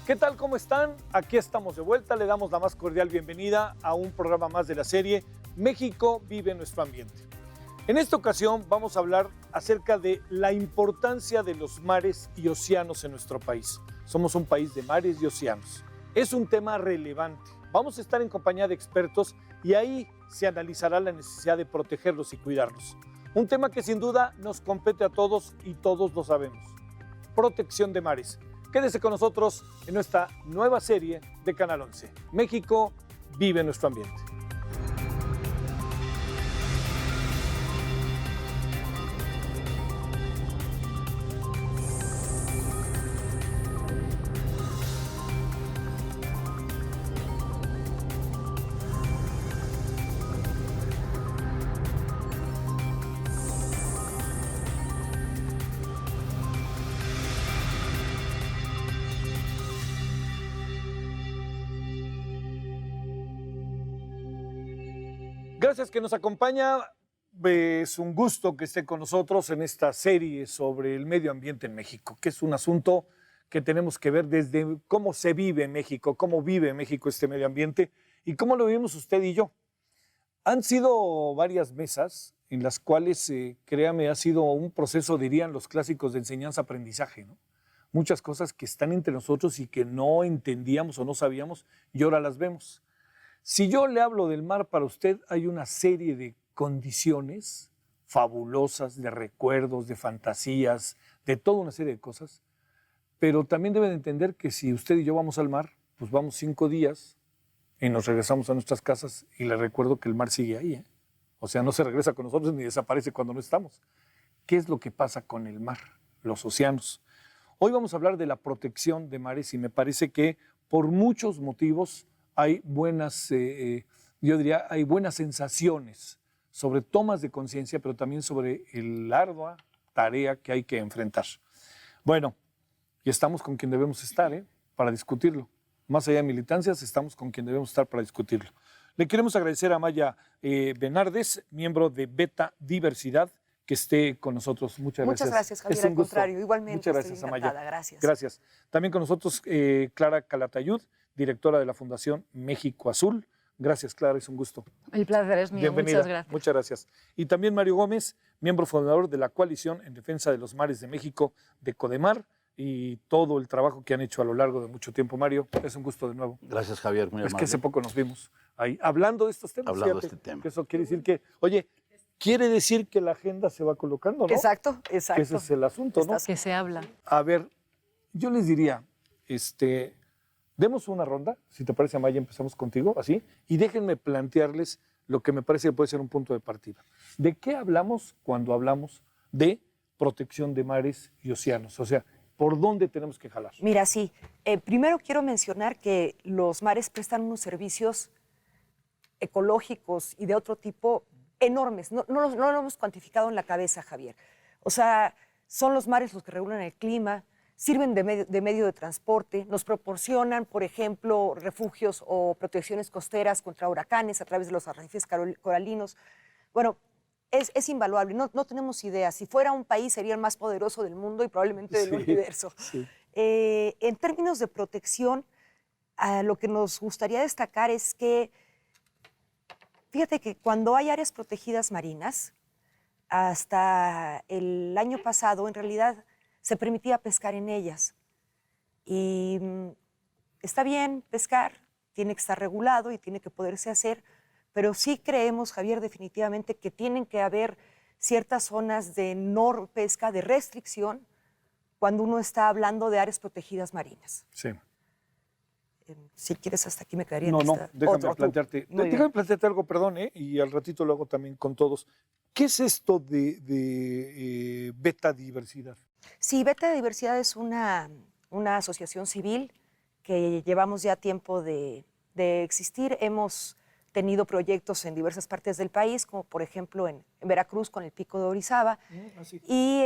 ¿Qué tal? ¿Cómo están? Aquí estamos de vuelta. Le damos la más cordial bienvenida a un programa más de la serie México vive nuestro ambiente. En esta ocasión vamos a hablar acerca de la importancia de los mares y océanos en nuestro país. Somos un país de mares y océanos. Es un tema relevante. Vamos a estar en compañía de expertos y ahí se analizará la necesidad de protegerlos y cuidarlos. Un tema que sin duda nos compete a todos y todos lo sabemos. Protección de mares. Quédese con nosotros en nuestra nueva serie de Canal 11. México vive nuestro ambiente. Gracias que nos acompaña. Es un gusto que esté con nosotros en esta serie sobre el medio ambiente en México, que es un asunto que tenemos que ver desde cómo se vive en México, cómo vive México este medio ambiente y cómo lo vivimos usted y yo. Han sido varias mesas en las cuales, créame, ha sido un proceso, dirían los clásicos, de enseñanza-aprendizaje, ¿no? Muchas cosas que están entre nosotros y que no entendíamos o no sabíamos y ahora las vemos. Si yo le hablo del mar para usted, hay una serie de condiciones fabulosas, de recuerdos, de fantasías, de toda una serie de cosas, pero también deben entender que si usted y yo vamos al mar, pues vamos 5 días y nos regresamos a nuestras casas y le recuerdo que el mar sigue ahí, ¿eh? O sea, no se regresa con nosotros ni desaparece cuando no estamos. ¿Qué es lo que pasa con el mar, los océanos? Hoy vamos a hablar de la protección de mares y me parece que por muchos motivos hay buenas, yo diría, hay buenas sensaciones sobre tomas de conciencia, pero también sobre la ardua tarea que hay que enfrentar. Bueno, y estamos con quien debemos estar, para discutirlo. Más allá de militancias, estamos con quien debemos estar para discutirlo. Le queremos agradecer a Maya Bernardes, miembro de Beta Diversidad, que esté con nosotros. Muchas gracias. Muchas gracias, Javier. Es un Al gusto. contrario, igualmente. Muchas gracias, estoy Amaya. encantada. Gracias. Gracias. También con nosotros Clara Calatayud, directora de la Fundación México Azul. Gracias, Clara, es un gusto. El placer es mío. Bienvenida. Muchas gracias. Muchas gracias. Y también Mario Gómez, miembro fundador de la Coalición en Defensa de los Mares de México, de CODEMAR, y todo el trabajo que han hecho a lo largo de mucho tiempo. Mario, es un gusto de nuevo. Gracias, Javier, muy amable. Es que hace poco nos vimos ahí hablando de estos temas. Hablando fíjate, de este tema. que eso quiere decir que, oye, quiere decir que la agenda se va colocando, ¿no? Exacto, exacto. Que ese es el asunto, ¿no? Que se habla. A ver, yo les diría, demos una ronda, si te parece, Amaya, empezamos contigo, así, y déjenme plantearles lo que me parece que puede ser un punto de partida. ¿De qué hablamos cuando hablamos de protección de mares y océanos? O sea, ¿por dónde tenemos que jalar? Mira, sí. Primero quiero mencionar que los mares prestan unos servicios ecológicos y de otro tipo enormes. No lo hemos cuantificado en la cabeza, Javier. O sea, son los mares los que regulan el clima, sirven de medio de transporte, nos proporcionan, por ejemplo, refugios o protecciones costeras contra huracanes a través de los arrecifes coralinos. Bueno, es invaluable, no tenemos idea. Si fuera un país sería el más poderoso del mundo y probablemente del universo. Sí. En términos de protección, lo que nos gustaría destacar es que, fíjate que cuando hay áreas protegidas marinas, hasta el año pasado, en realidad, se permitía pescar en ellas. Y está bien pescar, tiene que estar regulado y tiene que poderse hacer, pero sí creemos, Javier, definitivamente que tienen que haber ciertas zonas de no pesca, de restricción, cuando uno está hablando de áreas protegidas marinas. Sí. Si quieres, hasta aquí me quedaría. No, déjame Otro, plantearte. Déjame plantearte algo, perdón, y al ratito lo hago también con todos. ¿Qué es esto de Beta Diversidad? Sí, Beta Diversidad es una asociación civil que llevamos ya tiempo de existir. Hemos tenido proyectos en diversas partes del país, como por ejemplo en Veracruz con el Pico de Orizaba. Y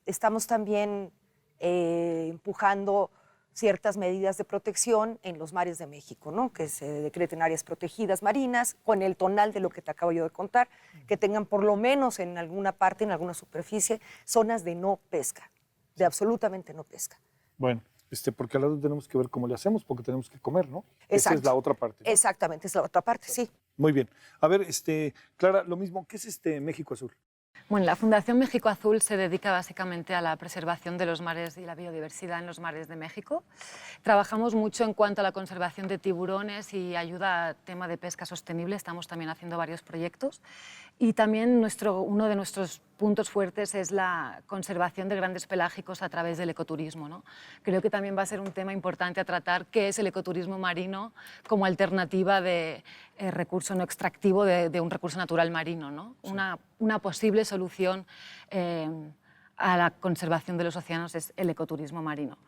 estamos también empujando ciertas medidas de protección en los mares de México, ¿no? Que se decreten áreas protegidas marinas con el tonal de lo que te acabo yo de contar, que tengan por lo menos en alguna parte, en alguna superficie, zonas de no pesca, de absolutamente no pesca. Bueno, Porque al lado tenemos que ver cómo le hacemos, porque tenemos que comer, ¿no? Esa Exacto. es la otra parte, ¿no? Exactamente, es la otra parte, sí. Muy bien. A ver, Clara, lo mismo, ¿qué es México Azul? Bueno, la Fundación México Azul se dedica básicamente a la preservación de los mares y la biodiversidad en los mares de México. Trabajamos mucho en cuanto a la conservación de tiburones y ayuda a tema de pesca sostenible. Estamos también haciendo varios proyectos. Y también uno de nuestros puntos fuertes es la conservación de grandes pelágicos a través del ecoturismo, ¿no? Creo que también va a ser un tema importante a tratar, qué es el ecoturismo marino como alternativa de recurso no extractivo de un recurso natural marino, ¿no? Sí. Una posible solución a la conservación de los océanos es el ecoturismo marino.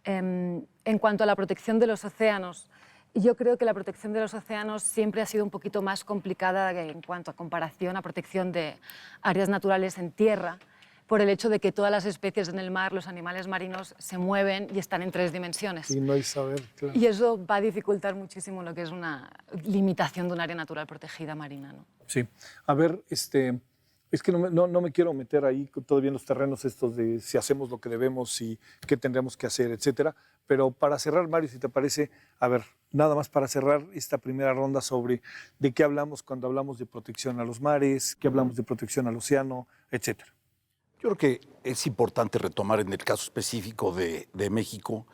En cuanto a la protección de los océanos, yo creo que la protección de los océanos siempre ha sido un poquito más complicada en cuanto a comparación a protección de áreas naturales en tierra, por el hecho de que todas las especies en el mar, los animales marinos, se mueven y están en 3 dimensiones. Y no hay saber, claro. Y eso va a dificultar muchísimo lo que es una limitación de un área natural protegida marina, ¿no? Sí. A ver, es que no me quiero meter ahí todavía en los terrenos estos de si hacemos lo que debemos y qué tendremos que hacer, etcétera. Pero para cerrar, Mario, si te parece, a ver, nada más para cerrar esta primera ronda sobre de qué hablamos cuando hablamos de protección a los mares, qué hablamos de protección al océano, etcétera. Yo creo que es importante retomar en el caso específico de México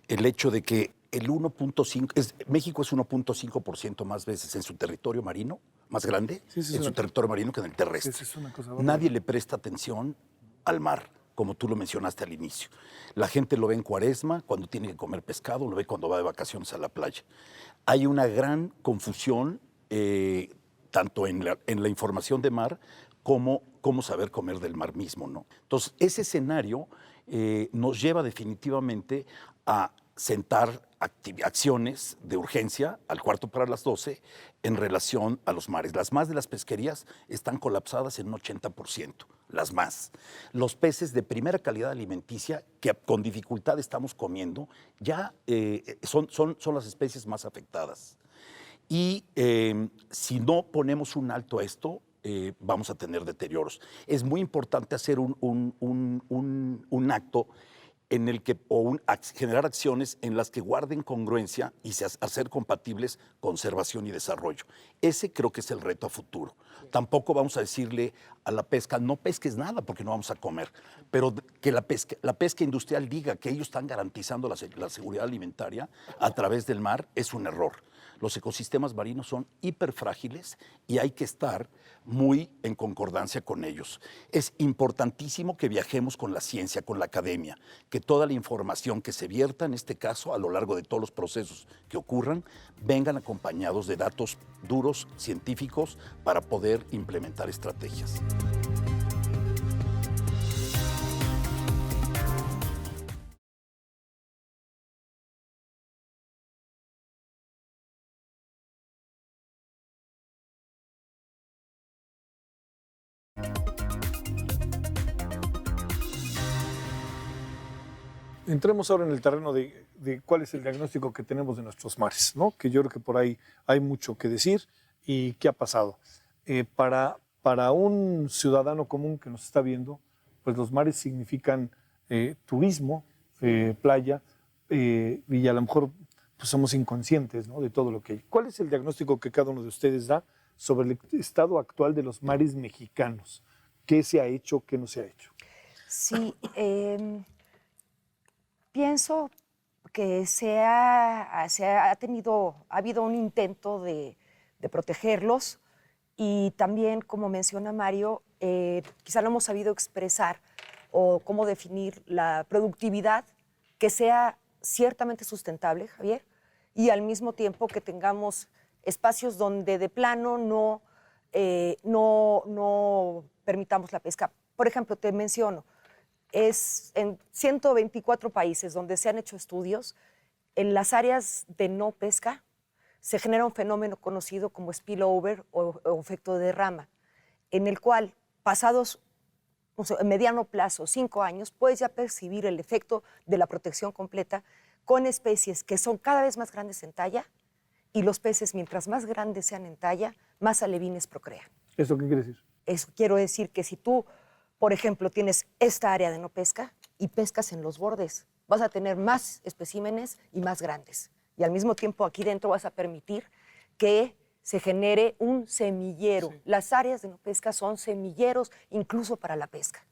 el hecho de que el 1.5, México es 1.5% más veces en su territorio marino, más grande, en su territorio marino que en el terrestre. Sí, es una cosa Nadie le presta atención al mar, como tú lo mencionaste al inicio. La gente lo ve en Cuaresma, cuando tiene que comer pescado, lo ve cuando va de vacaciones a la playa. Hay una gran confusión, tanto en la información de mar, como cómo saber comer del mar mismo, ¿no? Entonces, ese escenario nos lleva definitivamente a sentar acciones de urgencia al 11:45 en relación a los mares. Las más de las pesquerías están colapsadas en un 80%, las más. Los peces de primera calidad alimenticia que con dificultad estamos comiendo ya son las especies más afectadas. Y si no ponemos un alto a esto, vamos a tener deterioros. Es muy importante hacer un acto en el que, generar acciones en las que guarden congruencia y hacer compatibles conservación y desarrollo. Ese creo que es el reto a futuro. Tampoco vamos a decirle a la pesca, no pesques nada porque no vamos a comer, pero que la pesca industrial diga que ellos están garantizando la seguridad alimentaria a través del mar es un error. Los ecosistemas marinos son hiperfrágiles y hay que estar muy en concordancia con ellos. Es importantísimo que viajemos con la ciencia, con la academia, que toda la información que se vierta, en este caso, a lo largo de todos los procesos que ocurran, vengan acompañados de datos duros, científicos, para poder implementar estrategias. Entremos ahora en el terreno de cuál es el diagnóstico que tenemos de nuestros mares, ¿no? Que yo creo que por ahí hay mucho que decir y qué ha pasado. Para un ciudadano común que nos está viendo, pues los mares significan turismo, playa, y a lo mejor pues somos inconscientes, ¿no?, de todo lo que hay. ¿Cuál es el diagnóstico que cada uno de ustedes da sobre el estado actual de los mares mexicanos? ¿Qué se ha hecho, qué no se ha hecho? Sí, pienso que ha habido un intento de protegerlos y también, como menciona Mario, quizá no hemos sabido expresar o cómo definir la productividad que sea ciertamente sustentable, Javier, y al mismo tiempo que tengamos espacios donde de plano no permitamos la pesca. Por ejemplo, te menciono, es en 124 países donde se han hecho estudios, en las áreas de no pesca se genera un fenómeno conocido como spillover o efecto de derrama, en el cual pasados en mediano plazo, 5 años, puedes ya percibir el efecto de la protección completa con especies que son cada vez más grandes en talla y los peces, mientras más grandes sean en talla, más alevines procrean. ¿Eso qué quiere decir? Eso quiero decir que si tú, por ejemplo, tienes esta área de no pesca y pescas en los bordes, vas a tener más especímenes y más grandes. Y al mismo tiempo aquí dentro vas a permitir que se genere un semillero. Sí. Las áreas de no pesca son semilleros incluso para la pesca.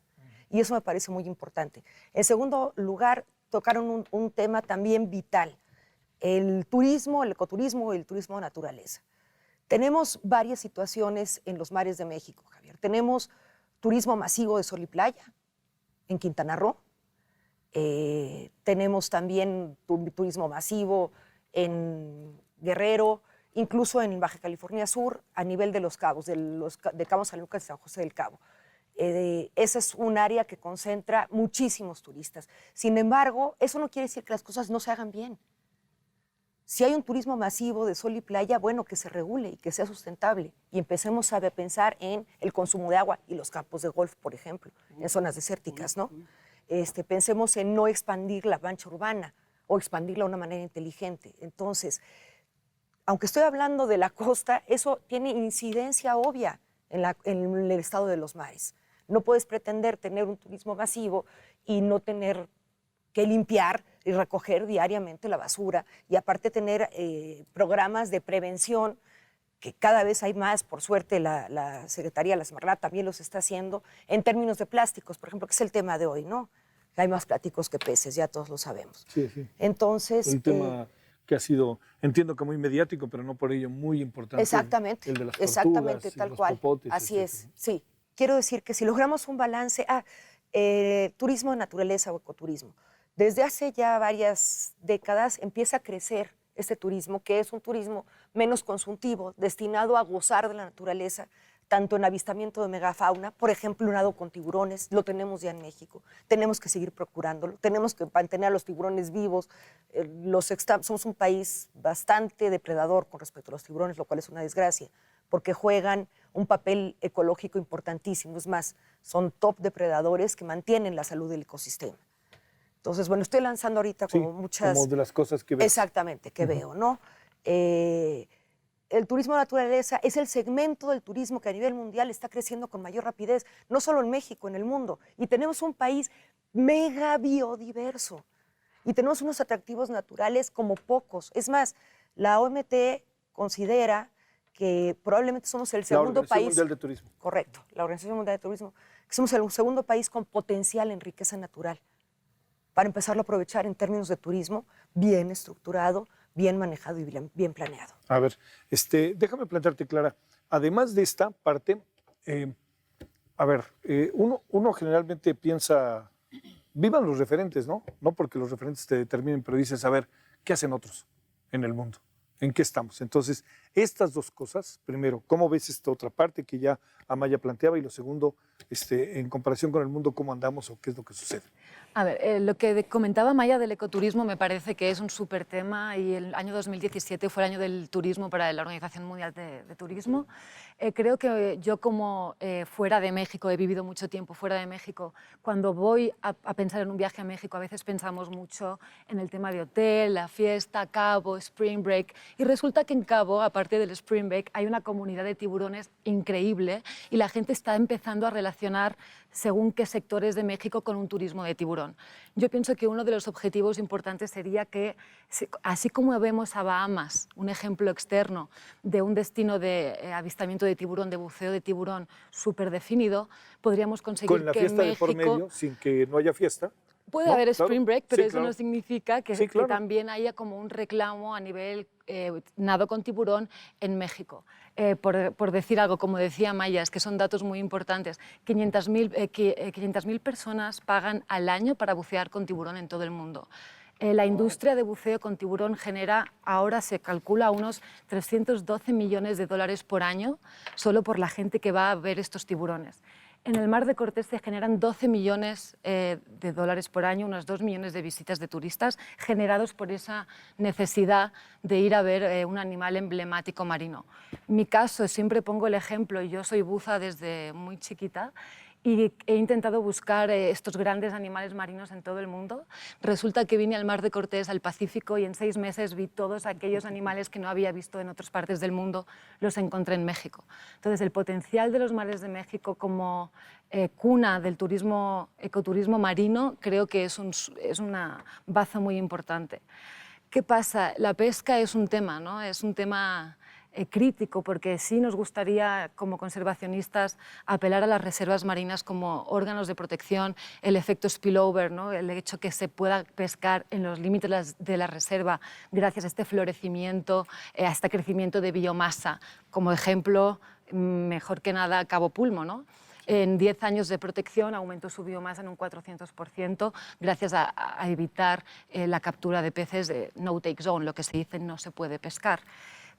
Y eso me parece muy importante. En segundo lugar, tocaron un tema también vital, el turismo, el ecoturismo y el turismo de naturaleza. Tenemos varias situaciones en los mares de México, Javier. Tenemos turismo masivo de sol y playa en Quintana Roo. Tenemos también turismo masivo en Guerrero, incluso en Baja California Sur, a nivel de Los Cabos, de Cabo San Lucas y San José del Cabo. Esa es un área que concentra muchísimos turistas. Sin embargo, eso no quiere decir que las cosas no se hagan bien. Si hay un turismo masivo de sol y playa, bueno, que se regule y que sea sustentable. Y empecemos a pensar en el consumo de agua y los campos de golf, por ejemplo, en zonas desérticas, ¿no? Pensemos en no expandir la mancha urbana o expandirla de una manera inteligente. Entonces, aunque estoy hablando de la costa, eso tiene incidencia obvia en el estado de los mares. No puedes pretender tener un turismo masivo y no tener que limpiar y recoger diariamente la basura y aparte tener programas de prevención que cada vez hay más, por suerte la Secretaría de la Semarnat también los está haciendo en términos de plásticos, por ejemplo, que es el tema de hoy, ¿no? Hay más plásticos que peces, ya todos lo sabemos. Sí, sí. Entonces, un tema que ha sido, entiendo que muy mediático, pero no por ello muy importante. Exactamente, el de las exactamente, tal los cual. popotes, Así etcétera. es, sí. Quiero decir que si logramos un balance, turismo de naturaleza o ecoturismo. Desde hace ya varias décadas empieza a crecer este turismo, que es un turismo menos consultivo, destinado a gozar de la naturaleza, tanto en avistamiento de megafauna, por ejemplo, un nado con tiburones, lo tenemos ya en México, tenemos que seguir procurándolo, tenemos que mantener a los tiburones vivos, somos un país bastante depredador con respecto a los tiburones, lo cual es una desgracia, porque juegan un papel ecológico importantísimo, es más, son top depredadores que mantienen la salud del ecosistema. Entonces, bueno, estoy lanzando ahorita como muchas... como de las cosas que ves. Exactamente, que veo, ¿no? El turismo de naturaleza es el segmento del turismo que a nivel mundial está creciendo con mayor rapidez, no solo en México, en el mundo. Y tenemos un país mega biodiverso. Y tenemos unos atractivos naturales como pocos. Es más, la OMT considera que probablemente somos el segundo país... La Organización Mundial de Turismo. Correcto, la Organización Mundial de Turismo. Que somos el segundo país con potencial en riqueza natural, para empezarlo a aprovechar en términos de turismo bien estructurado, bien manejado y bien planeado. A ver, déjame plantearte, Clara, además de esta parte, uno generalmente piensa, vivan los referentes, ¿no? No porque los referentes te determinen, pero dices, a ver, ¿qué hacen otros en el mundo? ¿En qué estamos? Entonces, estas dos cosas, primero, ¿cómo ves esta otra parte que ya Amaya planteaba? Y lo segundo, en comparación con el mundo, ¿cómo andamos o qué es lo que sucede? A ver, lo que comentaba Maya del ecoturismo me parece que es un súper tema y el año 2017 fue el año del turismo para la Organización Mundial de Turismo. Creo que yo como fuera de México, he vivido mucho tiempo fuera de México, cuando voy a pensar en un viaje a México a veces pensamos mucho en el tema de hotel, la fiesta, Cabo, Spring Break y resulta que en Cabo, aparte del Spring Break, hay una comunidad de tiburones increíble y la gente está empezando a relacionar según qué sectores de México con un turismo de tiburón. Yo pienso que uno de los objetivos importantes sería que, así como vemos a Bahamas, un ejemplo externo de un destino de avistamiento de tiburón, de buceo de tiburón súper definido, podríamos conseguir con la que fiesta México... de por medio, sin que no haya fiesta. Puede ¿no? haber Claro. Spring Break, pero Sí, eso claro. no significa que, Sí, claro. que también haya como un reclamo a nivel nado con tiburón en México. Por decir algo, como decía Maya, es que son datos muy importantes. 500.000 personas pagan al año para bucear con tiburón en todo el mundo. La industria de buceo con tiburón genera, ahora se calcula, unos 312 millones de dólares por año solo por la gente que va a ver estos tiburones. En el Mar de Cortés se generan 12 millones de dólares por año, unos 2 millones de visitas de turistas generados por esa necesidad de ir a ver un animal emblemático marino. Mi caso, siempre pongo el ejemplo, yo soy buza desde muy chiquita y he intentado buscar estos grandes animales marinos en todo el mundo. Resulta que vine al Mar de Cortés, al Pacífico, y en 6 meses vi todos aquellos animales que no había visto en otras partes del mundo, los encontré en México. Entonces, el potencial de los mares de México como cuna del turismo, ecoturismo marino, creo que es una baza muy importante. ¿Qué pasa? La pesca es un tema, ¿no? Es un tema crítico, porque sí nos gustaría, como conservacionistas, apelar a las reservas marinas como órganos de protección, el efecto spillover, ¿no? El hecho que se pueda pescar en los límites de la reserva gracias a este florecimiento, a este crecimiento de biomasa. Como ejemplo, mejor que nada, Cabo Pulmo, ¿no? En 10 años de protección aumentó su biomasa en un 400% gracias a evitar la captura de peces de no-take zone, lo que se dice no se puede pescar.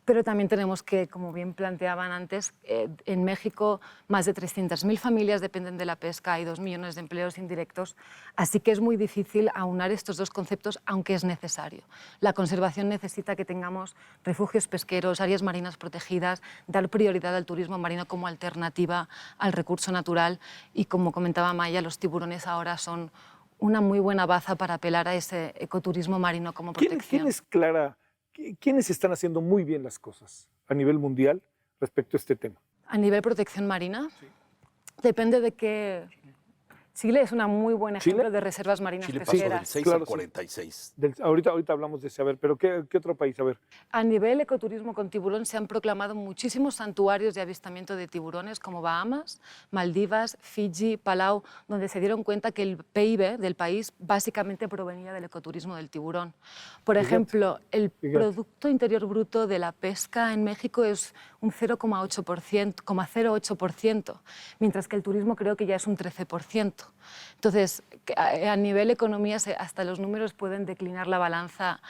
Pero también tenemos que, como bien planteaban antes, en México más de 300.000 familias dependen de la pesca, hay 2 millones de empleos indirectos, así que es muy difícil aunar estos dos conceptos, aunque es necesario. La conservación necesita que tengamos refugios pesqueros, áreas marinas protegidas, dar prioridad al turismo marino como alternativa al recurso natural y, como comentaba Maya, los tiburones ahora son una muy buena baza para apelar a ese ecoturismo marino como protección. ¿Quién es, Clara? ¿Quiénes están haciendo muy bien las cosas a nivel mundial respecto a este tema? A nivel protección marina, depende de qué... Chile es un muy buen ejemplo de reservas marinas Chile pasó pesqueras. del 6 Claro, al 46. Ahorita hablamos de ese, a ver, pero ¿qué otro país? A ver. A nivel ecoturismo con tiburón se han proclamado muchísimos santuarios de avistamiento de tiburones como Bahamas, Maldivas, Fiji, Palau, donde se dieron cuenta que el PIB del país básicamente provenía del ecoturismo del tiburón. Por ejemplo, el Producto Interior Bruto de la pesca en México es un 0,08%, mientras que el turismo creo que ya es un 13%. Entonces, a nivel economía, hasta los números pueden declinar la balanza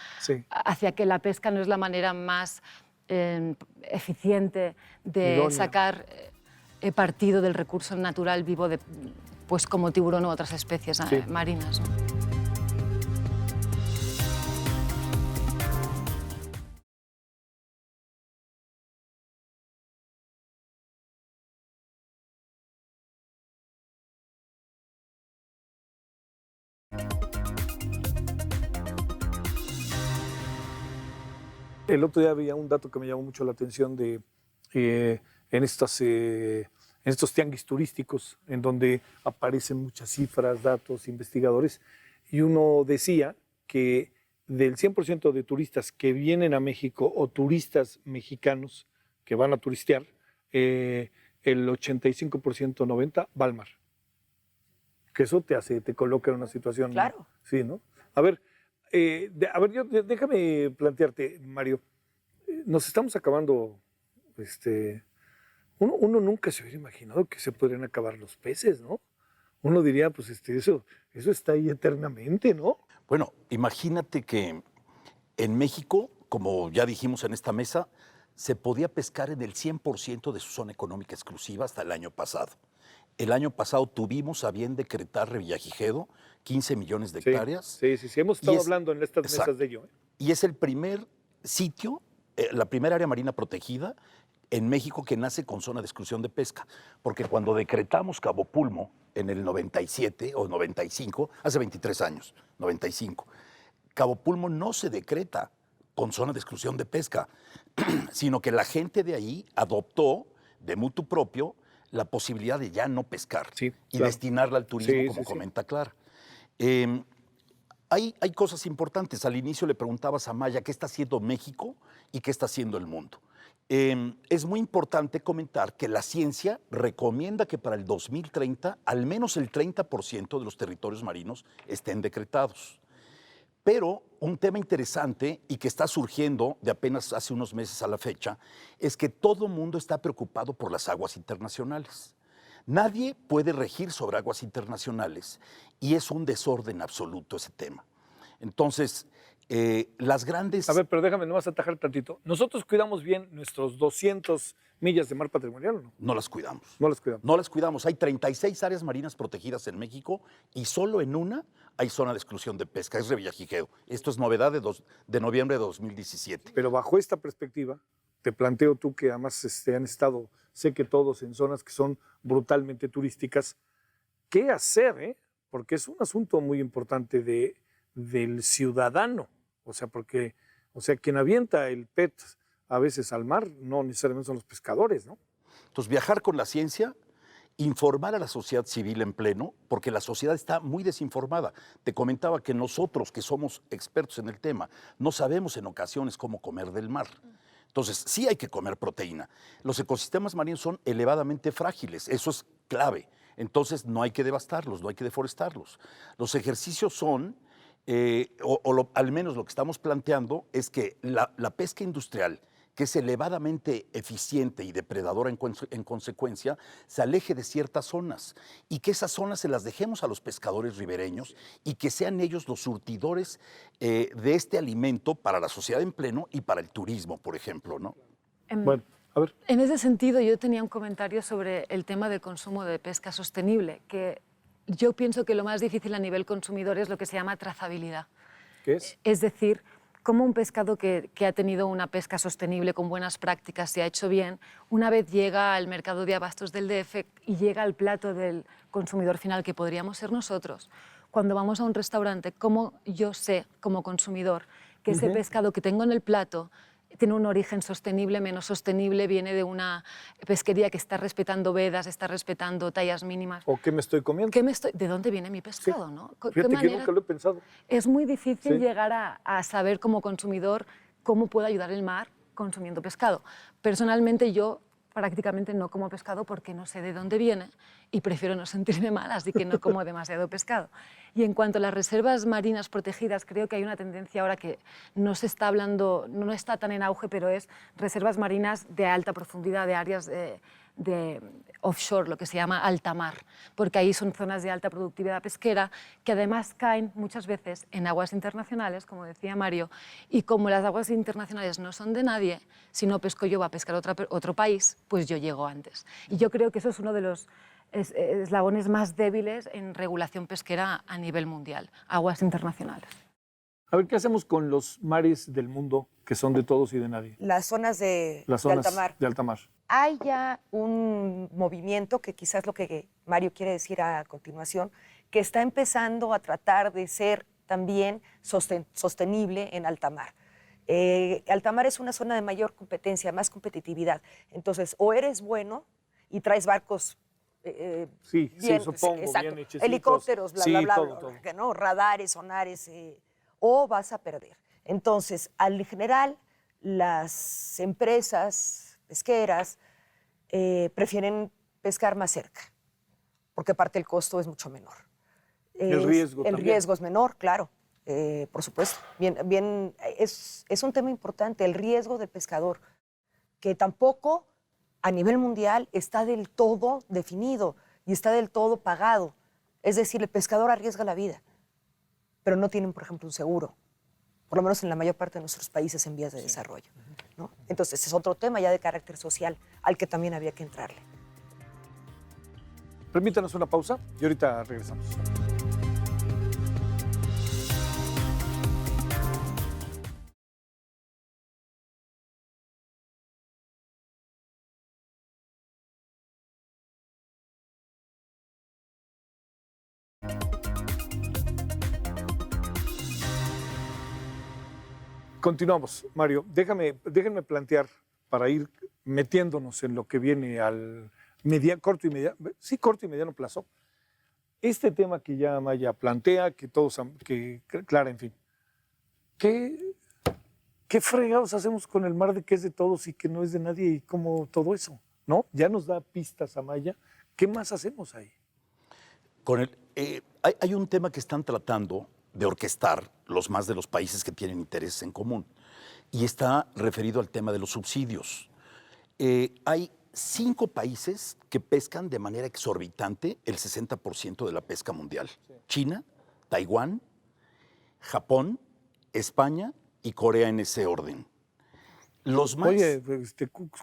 hacia que la pesca no es la manera más eficiente de sacar partido del recurso natural vivo, pues como tiburón u otras especies marinas, ¿no? El otro día había un dato que me llamó mucho la atención en estos tianguis turísticos, en donde aparecen muchas cifras, datos, investigadores, y uno decía que del 100% de turistas que vienen a México o turistas mexicanos que van a turistear, el 85%, 90% va al mar. Que eso te coloca en una situación... Claro. Sí, ¿no? A ver, déjame plantearte, Mario, nos estamos acabando, uno nunca se hubiera imaginado que se podrían acabar los peces, ¿no? Uno diría, pues eso está ahí eternamente, ¿no? Bueno, imagínate que en México, como ya dijimos en esta mesa, se podía pescar en el 100% de su zona económica exclusiva hasta el año pasado. El año pasado tuvimos a bien decretar Revillagigedo 15 millones de hectáreas. Sí, hemos estado hablando en estas mesas de ello. Y es el primer sitio, la primera área marina protegida en México que nace con zona de exclusión de pesca. Porque cuando decretamos Cabo Pulmo en el 97 o 95, hace 23 años, 95, Cabo Pulmo no se decreta con zona de exclusión de pesca, sino que la gente de ahí adoptó de mutuo propio la posibilidad de ya no pescar y destinarla al turismo, como comenta Clara. Hay cosas importantes. Al inicio le preguntabas a Maya qué está haciendo México y qué está haciendo el mundo. Es muy importante comentar que la ciencia recomienda que para el 2030 al menos el 30% de los territorios marinos estén decretados. Pero un tema interesante y que está surgiendo de apenas hace unos meses a la fecha es que todo el mundo está preocupado por las aguas internacionales. Nadie puede regir sobre aguas internacionales y es un desorden absoluto ese tema. Entonces, las grandes... A ver, pero déjame nomás atajar tantito. ¿Nosotros cuidamos bien nuestros 200 millas de mar patrimonial o no? No las cuidamos. No las cuidamos. No las cuidamos. Hay 36 áreas marinas protegidas en México y solo en una hay zona de exclusión de pesca, es Revillagigedo. Esto es novedad de noviembre de 2017. Pero bajo esta perspectiva, te planteo tú que además han estado, sé que todos en zonas que son brutalmente turísticas, qué hacer, ¿eh? Porque es un asunto muy importante del ciudadano. O sea, quien avienta el PET a veces al mar no necesariamente son los pescadores, ¿no? Entonces, viajar con la ciencia, informar a la sociedad civil en pleno, porque la sociedad está muy desinformada. Te comentaba que nosotros, que somos expertos en el tema, no sabemos en ocasiones cómo comer del mar. Entonces, sí hay que comer proteína. Los ecosistemas marinos son elevadamente frágiles, eso es clave. Entonces, no hay que devastarlos, no hay que deforestarlos. Los ejercicios son, al menos lo que estamos planteando, es que la pesca industrial, que es elevadamente eficiente y depredadora en consecuencia, se aleje de ciertas zonas y que esas zonas se las dejemos a los pescadores ribereños y que sean ellos los surtidores de este alimento para la sociedad en pleno y para el turismo, por ejemplo, ¿no? Bueno, a ver. En ese sentido, yo tenía un comentario sobre el tema del consumo de pesca sostenible, que yo pienso que lo más difícil a nivel consumidor es lo que se llama trazabilidad. ¿Qué es? Es decir, cómo un pescado que ha tenido una pesca sostenible con buenas prácticas, se ha hecho bien, una vez llega al mercado de abastos del DF y llega al plato del consumidor final, que podríamos ser nosotros. Cuando vamos a un restaurante, ¿cómo yo sé como consumidor que ese pescado que tengo en el plato tiene un origen sostenible, menos sostenible, viene de una pesquería que está respetando vedas, está respetando tallas mínimas? ¿O qué me estoy comiendo? ¿De dónde viene mi pescado? Sí. ¿No? Fíjate que nunca lo he pensado. Es muy difícil Sí. llegar a saber como consumidor cómo puedo ayudar el mar consumiendo pescado. Personalmente yo prácticamente no como pescado porque no sé de dónde viene y prefiero no sentirme mal, así que no como demasiado pescado. Y en cuanto a las reservas marinas protegidas, creo que hay una tendencia ahora que no se está hablando, no está tan en auge, pero es reservas marinas de alta profundidad, de áreas de offshore, lo que se llama alta mar, porque ahí son zonas de alta productividad pesquera que además caen muchas veces en aguas internacionales, como decía Mario, y como las aguas internacionales no son de nadie, si no pesco yo va a pescar otro país, pues yo llego antes. Y yo creo que eso es uno de los eslabones más débiles en regulación pesquera a nivel mundial, aguas internacionales. A ver, ¿qué hacemos con los mares del mundo que son de todos y de nadie? Las zonas de Zonas alta mar. de alta mar. Hay ya un movimiento, que quizás lo que Mario quiere decir a continuación, que está empezando a tratar de ser también sostenible en alta mar. Alta mar es una zona de mayor competencia, más competitividad. Entonces, o eres bueno y traes barcos Sí, bien, supongo, exacto, bien hechecitos. helicópteros, bla, Sí, bla, bla, todo, bla, todo. bla, ¿no? Radares, sonares, o vas a perder. Entonces, al general, las empresas pesqueras prefieren pescar más cerca, porque aparte el costo es mucho menor. El riesgo El también. riesgo es menor, claro, por supuesto. Es un tema importante, el riesgo del pescador, que tampoco a nivel mundial está del todo definido y está del todo pagado. Es decir, el pescador arriesga la vida, pero no tienen, por ejemplo, un seguro, por lo menos en la mayor parte de nuestros países en vías de desarrollo, ¿no? Entonces, es otro tema ya de carácter social al que también había que entrarle. Permítanos una pausa y ahorita regresamos. Continuamos, Mario. Déjenme plantear, para ir metiéndonos en lo que viene al corto y mediano plazo, este tema que ya Maya plantea, Clara, en fin. ¿Qué fregados hacemos con el mar de que es de todos y que no es de nadie y cómo todo eso? ¿No? Ya nos da pistas a Maya. ¿Qué más hacemos ahí? Hay un tema que están tratando de orquestar los más de los países que tienen intereses en común y está referido al tema de los subsidios. Hay 5 países que pescan de manera exorbitante el 60% de la pesca mundial. Sí. China, Taiwán, Japón, España y Corea en ese orden. Los más... Oye,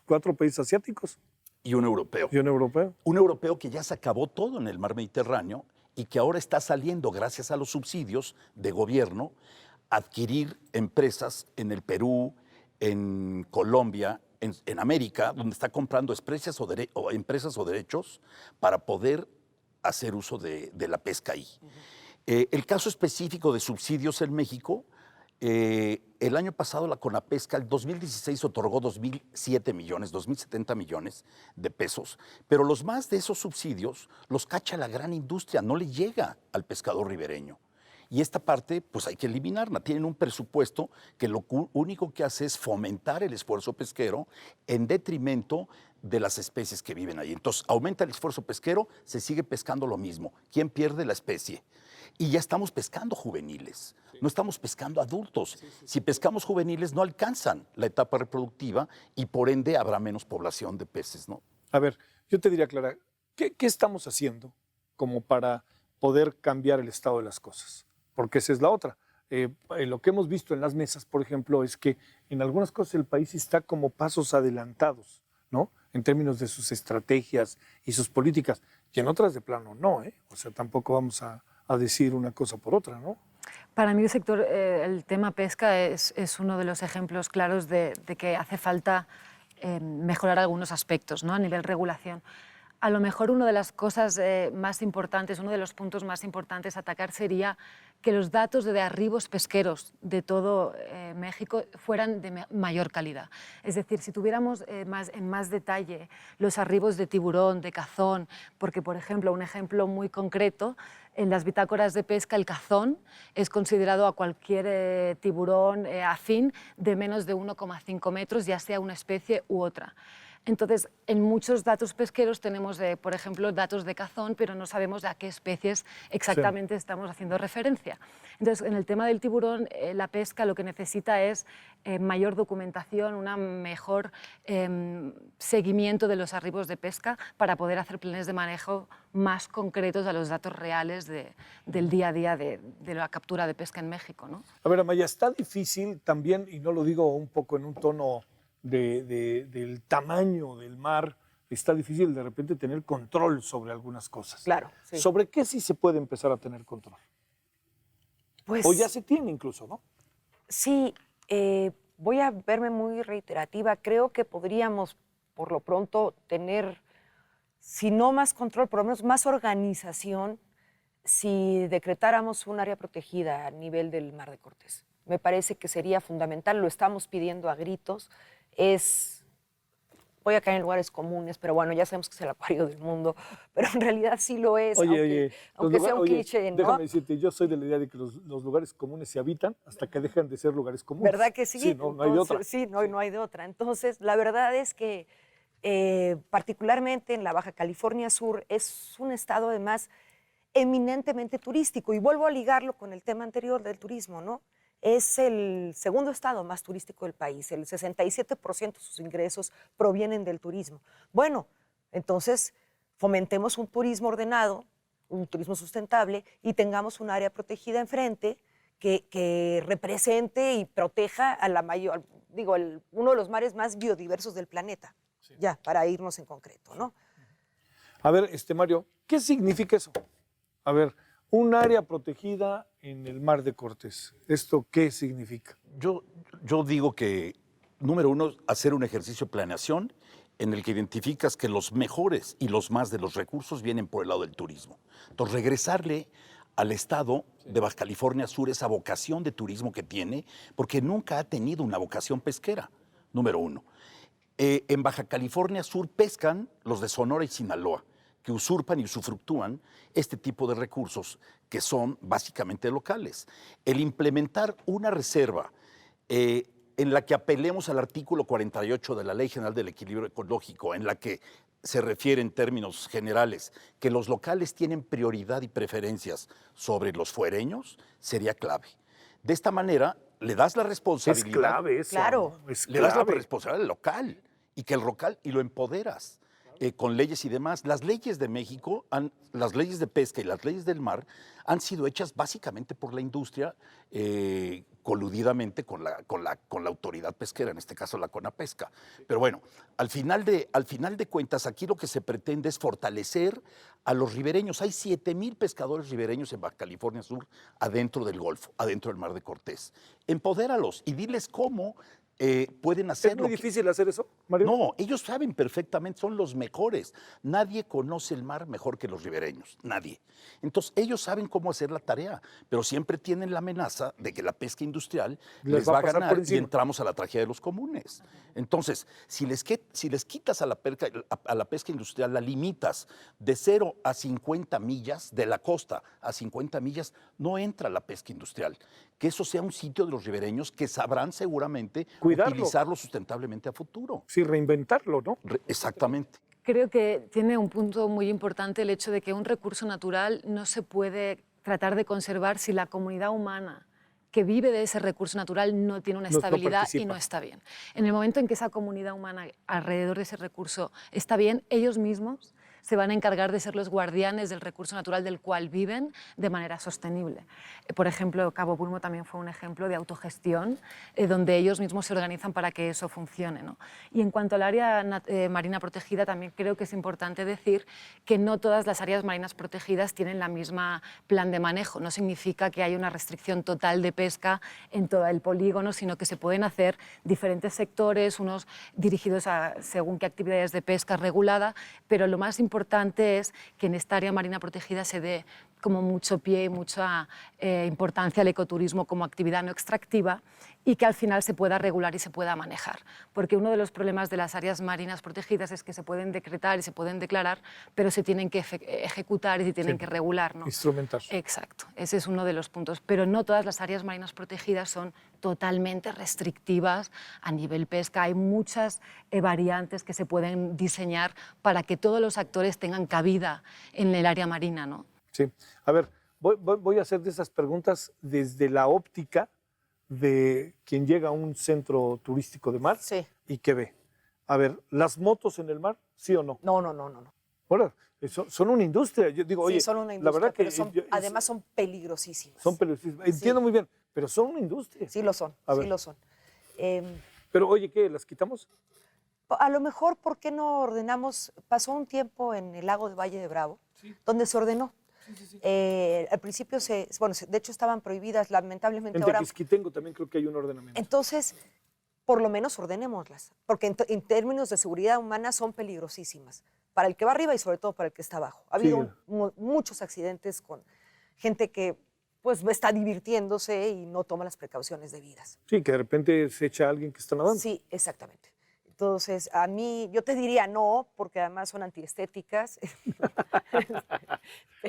4 países asiáticos. Y un europeo. Y un europeo. Un europeo que ya se acabó todo en el mar Mediterráneo y que ahora está saliendo, gracias a los subsidios de gobierno, a adquirir empresas en el Perú, en Colombia, en América, donde está comprando empresas o derechos para poder hacer uso de la pesca ahí. El caso específico de subsidios en México, el año pasado la CONAPESCA, el 2016 otorgó 2.070 millones de pesos, pero los más de esos subsidios los cacha la gran industria, no le llega al pescador ribereño. Y esta parte, pues hay que eliminarla. Tienen un presupuesto que lo único que hace es fomentar el esfuerzo pesquero en detrimento de las especies que viven ahí. Entonces, aumenta el esfuerzo pesquero, se sigue pescando lo mismo. ¿Quién pierde? La especie. Y ya estamos pescando juveniles, no estamos pescando adultos. Si pescamos juveniles, no alcanzan la etapa reproductiva y por ende habrá menos población de peces, ¿no? A ver, yo te diría, Clara, ¿qué estamos haciendo como para poder cambiar el estado de las cosas? Porque esa es la otra. Lo que hemos visto en las mesas, por ejemplo, es que en algunas cosas el país está como pasos adelantados, ¿no? En términos de sus estrategias y sus políticas. Y en otras de plano no, ¿eh? O sea, tampoco vamos a decir una cosa por otra, ¿no? Para mí el tema pesca es uno de los ejemplos claros de que hace falta mejorar algunos aspectos, ¿no? A nivel regulación. A lo mejor una de las cosas más importantes, uno de los puntos más importantes a atacar sería que los datos de arribos pesqueros de todo México fueran de mayor calidad. Es decir, si tuviéramos en más detalle los arribos de tiburón, de cazón, porque, por ejemplo, un ejemplo muy concreto, en las bitácoras de pesca el cazón es considerado a cualquier tiburón afín de menos de 1,5 metros, ya sea una especie u otra. Entonces, en muchos datos pesqueros tenemos, por ejemplo, datos de cazón, pero no sabemos a qué especies exactamente estamos haciendo referencia. Entonces, en el tema del tiburón, la pesca lo que necesita es mayor documentación, un mejor seguimiento de los arribos de pesca para poder hacer planes de manejo más concretos a los datos reales del día a día de la captura de pesca en México, ¿no? A ver, Amaya, está difícil también, y no lo digo un poco en un tono del tamaño del mar, está difícil de repente tener control sobre algunas cosas. Claro, sí. ¿Sobre qué sí se puede empezar a tener control? Pues, O ya se tiene incluso, ¿no? sí, voy a verme muy reiterativa. Creo que podríamos, por lo pronto, tener, si no más control, por lo menos más organización si decretáramos un área protegida a nivel del Mar de Cortés. Me parece que sería fundamental, lo estamos pidiendo a gritos. Voy a caer en lugares comunes, pero bueno, ya sabemos que es el acuario del mundo, pero en realidad sí lo es, aunque sea un cliché, ¿no? Déjame decirte, yo soy de la idea de que los lugares comunes se habitan hasta que dejan de ser lugares comunes. ¿Verdad que sí? Sí, no hay de otra. Sí, no hay de otra. Entonces, la verdad es que particularmente en la Baja California Sur es un estado además eminentemente turístico, y vuelvo a ligarlo con el tema anterior del turismo, ¿no? Es el segundo estado más turístico del país, el 67% de sus ingresos provienen del turismo. Bueno, entonces fomentemos un turismo ordenado, un turismo sustentable, y tengamos un área protegida enfrente que represente y proteja a la mayor, uno de los mares más biodiversos del planeta, sí. Ya, para irnos en concreto, ¿no? A ver, Mario, ¿qué significa eso? A ver, un área protegida en el Mar de Cortés. ¿Esto qué significa? Yo digo que, número uno, hacer un ejercicio de planeación en el que identificas que los mejores y los más de los recursos vienen por el lado del turismo. Entonces, regresarle al estado de Baja California Sur esa vocación de turismo que tiene, porque nunca ha tenido una vocación pesquera, número uno. En Baja California Sur pescan los de Sonora y Sinaloa, que usurpan y usufructúan este tipo de recursos que son básicamente locales. El implementar una reserva en la que apelemos al artículo 48 de la Ley General del Equilibrio Ecológico, en la que se refiere en términos generales que los locales tienen prioridad y preferencias sobre los fuereños, sería clave. De esta manera, le das la responsabilidad. Es clave eso. Claro. ¿No? Es le das la clave. responsabilidad al local y lo empoderas. Con leyes y demás. Las leyes de México, las leyes de pesca y las leyes del mar han sido hechas básicamente por la industria, coludidamente con la autoridad pesquera, en este caso la CONAPESCA. Pero bueno, al final de cuentas, aquí lo que se pretende es fortalecer a los ribereños. Hay 7,000 pescadores ribereños en Baja California Sur, adentro del Golfo, adentro del Mar de Cortés. Empodéralos y diles cómo pueden ¿Es hacerlo. muy difícil hacer eso, Mario? No, ellos saben perfectamente, son los mejores. Nadie conoce el mar mejor que los ribereños, nadie. Entonces, ellos saben cómo hacer la tarea, pero siempre tienen la amenaza de que la pesca industrial les va a pasar por ganar y encima. entramos a la tragedia de los comunes. Entonces, si les quitas a la pesca industrial, la limitas de 0 a 50 millas, de la costa a 50 millas, no entra la pesca industrial. Que eso sea un sitio de los ribereños que sabrán seguramente Cuidarlo. utilizarlo sustentablemente a futuro. Sí, reinventarlo, ¿no? Exactamente. Creo que tiene un punto muy importante el hecho de que un recurso natural no se puede tratar de conservar si la comunidad humana que vive de ese recurso natural no tiene una No estabilidad y participa. no está bien. En el momento en que esa comunidad humana alrededor de ese recurso está bien, ellos mismos se van a encargar de ser los guardianes del recurso natural del cual viven de manera sostenible. Por ejemplo, Cabo Pulmo también fue un ejemplo de autogestión, donde ellos mismos se organizan para que eso funcione, ¿no? Y en cuanto al área marina protegida, también creo que es importante decir que no todas las áreas marinas protegidas tienen la misma plan de manejo. No significa que haya una restricción total de pesca en todo el polígono, sino que se pueden hacer diferentes sectores, unos dirigidos a según qué actividades de pesca regulada, pero lo más importante es que en esta área marina protegida se dé como mucho pie y mucha importancia al ecoturismo como actividad no extractiva y que al final se pueda regular y se pueda manejar. Porque uno de los problemas de las áreas marinas protegidas es que se pueden decretar y se pueden declarar, pero se tienen que ejecutar y se tienen que regular, ¿no? Instrumentar. Exacto, ese es uno de los puntos. Pero no todas las áreas marinas protegidas son totalmente restrictivas a nivel pesca. Hay muchas variantes que se pueden diseñar para que todos los actores tengan cabida en el área marina, ¿no? Sí. A ver, voy a hacer de esas preguntas desde la óptica de quien llega a un centro turístico de mar Sí. y que ve. A ver, ¿las motos en el mar, sí o no? No. Ahora, son una industria. Yo digo, Sí, oye, son una la industria, verdad que pero además son peligrosísimas. son peligrosísimas. Entiendo muy bien, pero son una industria. Sí lo son, A sí ver. lo son. Em, Pero oye, ¿qué? ¿Las quitamos? A lo mejor, ¿por qué no ordenamos? Pasó un tiempo en el lago de Valle de Bravo, donde se ordenó. Al principio, de hecho estaban prohibidas, lamentablemente En ahora. Tequisquitengo también creo que hay un ordenamiento. Entonces, por lo menos ordenémoslas, porque en términos de seguridad humana son peligrosísimas, para el que va arriba y sobre todo para el que está abajo. Ha Sí. habido muchos accidentes con gente que pues está divirtiéndose y no toma las precauciones debidas. Sí, que de repente se echa a alguien que está nadando. Sí, exactamente. Entonces, a mí, yo te diría no, porque además son antiestéticas.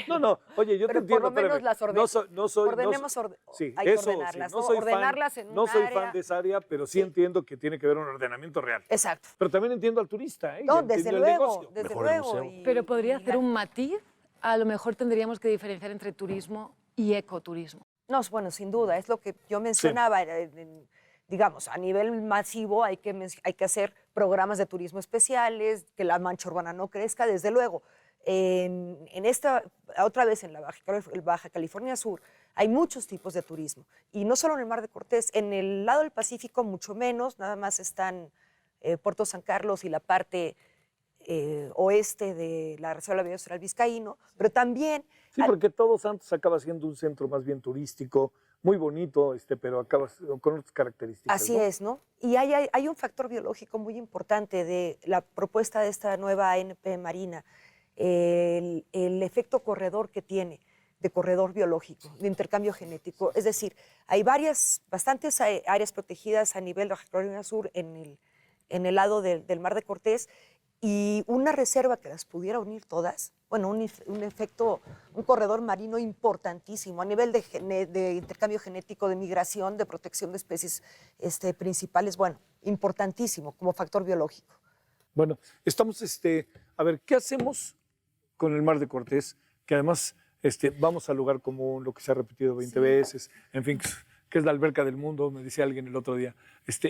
No, oye, yo te Pero entiendo. por lo menos espérame. las No soy, ordenemos, sí, hay que eso, ordenarlas, sí, ¿no? soy Ordenarlas fan, en no un soy área. fan de esa área, pero sí Sí. entiendo que tiene que haber un ordenamiento real. Exacto. Pero también entiendo al turista, ¿eh? Y No, entiendo desde el luego, negocio. desde Mejor el luego. museo. Pero podría y hacer un matiz. A lo mejor tendríamos que diferenciar entre turismo y ecoturismo. No, bueno, sin duda, es lo que yo mencionaba. Digamos, a nivel masivo hay que hacer programas de turismo especiales, que la mancha urbana no crezca, desde luego. En esta, otra vez en la Baja California Sur, hay muchos tipos de turismo. Y no solo en el Mar de Cortés, en el lado del Pacífico mucho menos, nada más están Puerto San Carlos y la parte oeste de la Reserva Biosfera del Vizcaíno, pero también. Sí, porque Todos Santos acaba siendo un centro más bien turístico, muy bonito, pero acaba con otras características. Así ¿no? es, ¿no? Y hay un factor biológico muy importante de la propuesta de esta nueva ANP marina, el efecto corredor que tiene, de corredor biológico, de intercambio genético. Es decir, hay bastantes áreas protegidas a nivel de Baja California Sur en el lado del Mar de Cortés, y una reserva que las pudiera unir todas, bueno, un corredor marino importantísimo a nivel de intercambio genético, de migración, de protección de especies principales, bueno, importantísimo como factor biológico. Bueno, estamos, a ver, ¿qué hacemos con el Mar de Cortés? Que además vamos al lugar común, lo que se ha repetido 20 veces, en fin, que es la alberca del mundo, me decía alguien el otro día.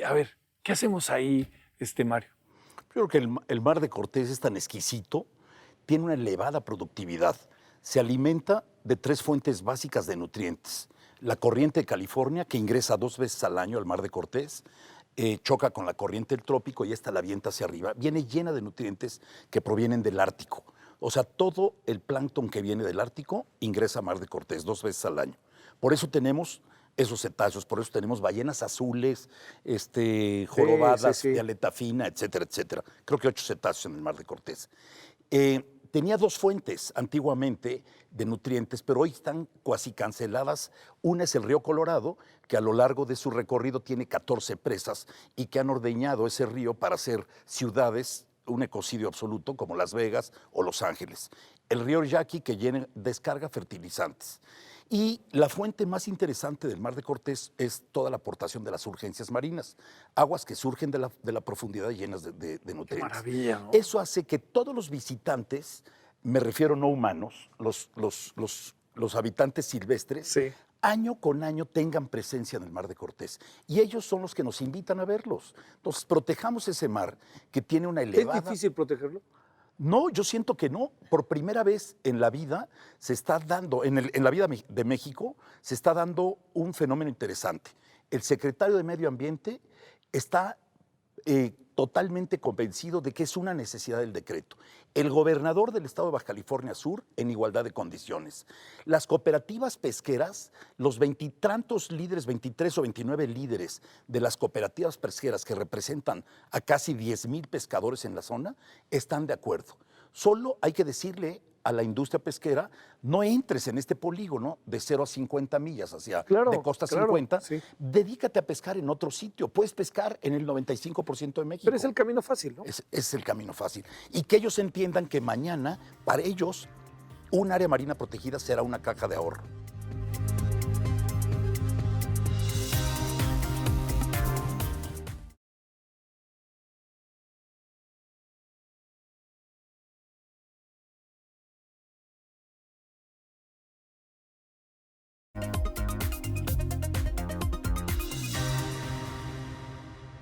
A ver, ¿qué hacemos ahí, Mario? Yo creo que el Mar de Cortés es tan exquisito, tiene una elevada productividad. Se alimenta de 3 fuentes básicas de nutrientes. La corriente de California, que ingresa 2 veces al año al Mar de Cortés, choca con la corriente del trópico y esta la avienta hacia arriba. Viene llena de nutrientes que provienen del Ártico. O sea, todo el plancton que viene del Ártico ingresa a Mar de Cortés 2 veces al año. Por eso tenemos esos cetáceos. Por eso tenemos ballenas azules, jorobadas sí. de aleta fina, etcétera, etcétera. Creo que 8 cetáceos en el Mar de Cortés. Tenía 2 fuentes antiguamente de nutrientes, pero hoy están casi canceladas. Una es el río Colorado, que a lo largo de su recorrido tiene 14 presas y que han ordeñado ese río para hacer ciudades, un ecocidio absoluto, como Las Vegas o Los Ángeles. El río Yaqui, que descarga fertilizantes. Y la fuente más interesante del Mar de Cortés es toda la aportación de las urgencias marinas, aguas que surgen de la profundidad llenas de nutrientes. Qué maravilla, ¿no? Eso hace que todos los visitantes, me refiero no humanos, los habitantes silvestres, Sí. año con año tengan presencia en el Mar de Cortés. Y ellos son los que nos invitan a verlos. Entonces, protejamos ese mar que tiene una elevada... ¿Es difícil protegerlo? No, yo siento que no. Por primera vez en la vida se está dando, en la vida de México, se está dando un fenómeno interesante. El secretario de Medio Ambiente está totalmente convencido de que es una necesidad del decreto. El gobernador del estado de Baja California Sur en igualdad de condiciones. Las cooperativas pesqueras, los 20 y tantos líderes, 23 o 29 líderes de las cooperativas pesqueras que representan a casi 10,000 pescadores en la zona, están de acuerdo. Solo hay que decirle a la industria pesquera, no entres en este polígono de 0 a 50 millas hacia de costa 50, sí. Dedícate a pescar en otro sitio. Puedes pescar en el 95% de México. Pero es el camino fácil, ¿no? Es el camino fácil. Y que ellos entiendan que mañana, para ellos, un área marina protegida será una caja de ahorro.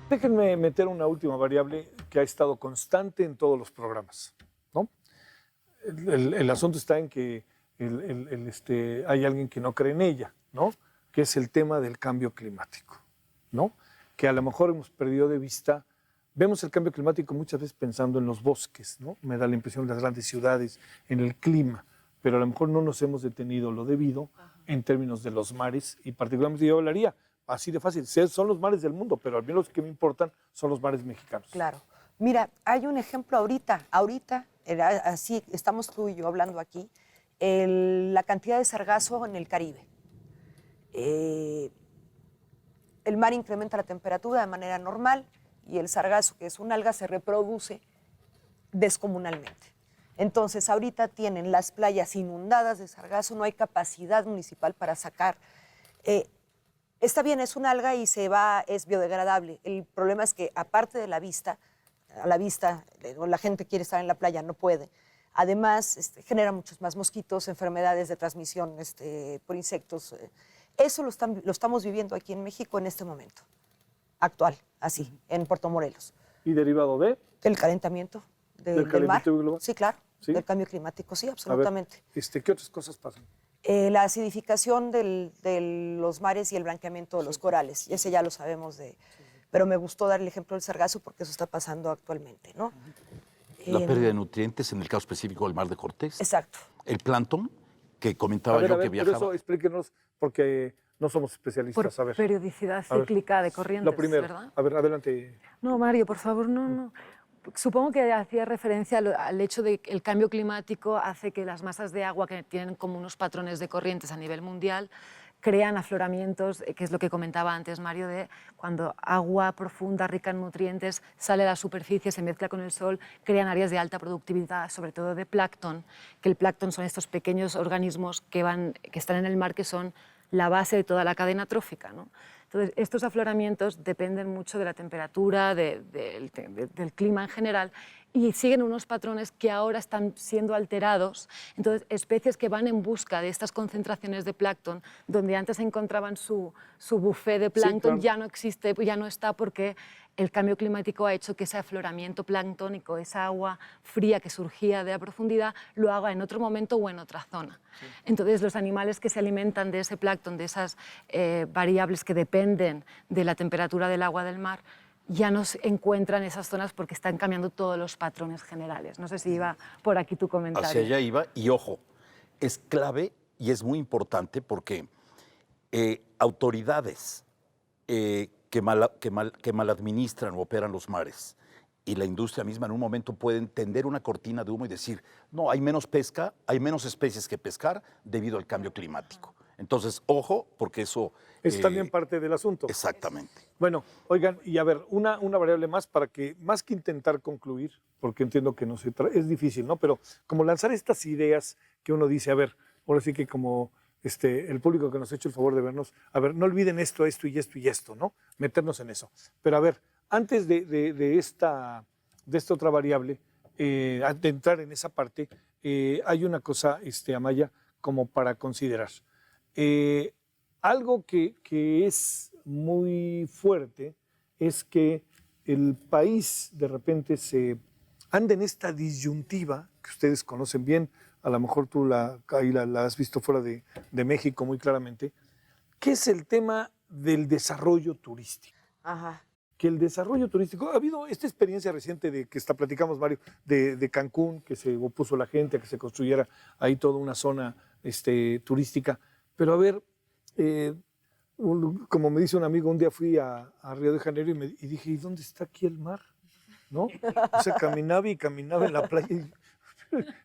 Déjenme meter una última variable que ha estado constante en todos los programas, ¿no? El asunto está en que hay alguien que no cree en ella, ¿no? Que es el tema del cambio climático, ¿no? Que a lo mejor hemos perdido de vista. Vemos el cambio climático muchas veces pensando en los bosques, ¿no? Me da la impresión de las grandes ciudades, en el clima, pero a lo mejor no nos hemos detenido lo debido en términos de los mares, y particularmente yo hablaría así de fácil. Son los mares del mundo, pero al menos los que me importan son los mares mexicanos. Claro. Mira, hay un ejemplo ahorita, así estamos tú y yo hablando aquí, la cantidad de sargazo en el Caribe. El mar incrementa la temperatura de manera normal y el sargazo, que es un alga, se reproduce descomunalmente. Entonces, ahorita tienen las playas inundadas de sargazo, no hay capacidad municipal para sacar. Está bien, es un alga y es biodegradable. El problema es que, aparte de la vista, la gente quiere estar en la playa, no puede. Además, genera muchos más mosquitos, enfermedades de transmisión por insectos. Eso lo estamos viviendo aquí en México en este momento, actual, así, en Puerto Morelos. ¿Y derivado de? El calentamiento del mar. calentamiento global? Sí, claro. ¿Sí? Del cambio climático, sí, absolutamente. A ver, ¿qué otras cosas pasan? La acidificación de los mares y el blanqueamiento de los corales. Ese ya lo sabemos pero me gustó dar el ejemplo del sargazo porque eso está pasando actualmente, ¿no? La pérdida de nutrientes, en el caso específico del Mar de Cortés. Exacto. El plancton, que comentaba yo que viajaba. Por eso explíquenos, porque no somos especialistas. Por a ver. periodicidad cíclica de corrientes, Lo primero, ¿verdad? a ver, adelante. No, Mario, por favor, no. Supongo que hacía referencia al hecho de que el cambio climático hace que las masas de agua, que tienen como unos patrones de corrientes a nivel mundial, crean afloramientos, que es lo que comentaba antes Mario, de cuando agua profunda, rica en nutrientes, sale a la superficie, se mezcla con el sol, crean áreas de alta productividad, sobre todo de plancton, que el plancton son estos pequeños organismos que están en el mar, que son la base de toda la cadena trófica, ¿no? Entonces, estos afloramientos dependen mucho de la temperatura, del clima en general, y siguen unos patrones que ahora están siendo alterados. Entonces, especies que van en busca de estas concentraciones de plancton, donde antes encontraban su buffet de plancton, claro. ya no existe, ya no está, porque el cambio climático ha hecho que ese afloramiento planctónico, esa agua fría que surgía de la profundidad, lo haga en otro momento o en otra zona. Sí. Entonces, los animales que se alimentan de ese plancton, de esas variables que dependen de la temperatura del agua del mar, ya no se encuentran en esas zonas porque están cambiando todos los patrones generales. No sé si iba por aquí tu comentario. Hacia allá iba, y ojo, es clave y es muy importante porque autoridades que mal administran o operan los mares y la industria misma en un momento pueden tender una cortina de humo y decir, no, hay menos pesca, hay menos especies que pescar debido al cambio climático. Entonces, ojo, porque eso... Es también parte del asunto. Exactamente. Bueno, oigan, y a ver, una variable más para que, más que intentar concluir, porque entiendo que no es difícil, ¿no? Pero como lanzar estas ideas que uno dice, a ver, ahora sí que como el público que nos ha hecho el favor de vernos, a ver, no olviden esto, esto y esto y esto, ¿no? Meternos en eso. Pero a ver, antes de esta otra variable, antes de entrar en esa parte, hay una cosa, Amaya, como para considerar. Algo que es muy fuerte es que el país de repente se anda en esta disyuntiva que ustedes conocen bien, a lo mejor tú la has visto fuera de México muy claramente, que es el tema del desarrollo turístico. Ajá. Que el desarrollo turístico, ha habido esta experiencia reciente de que platicamos, Mario, de Cancún, que se opuso la gente a que se construyera ahí toda una zona turística. Pero a ver, como me dice un amigo, un día fui a Río de Janeiro y dije, ¿y dónde está aquí el mar? ¿No? O sea, caminaba en la playa y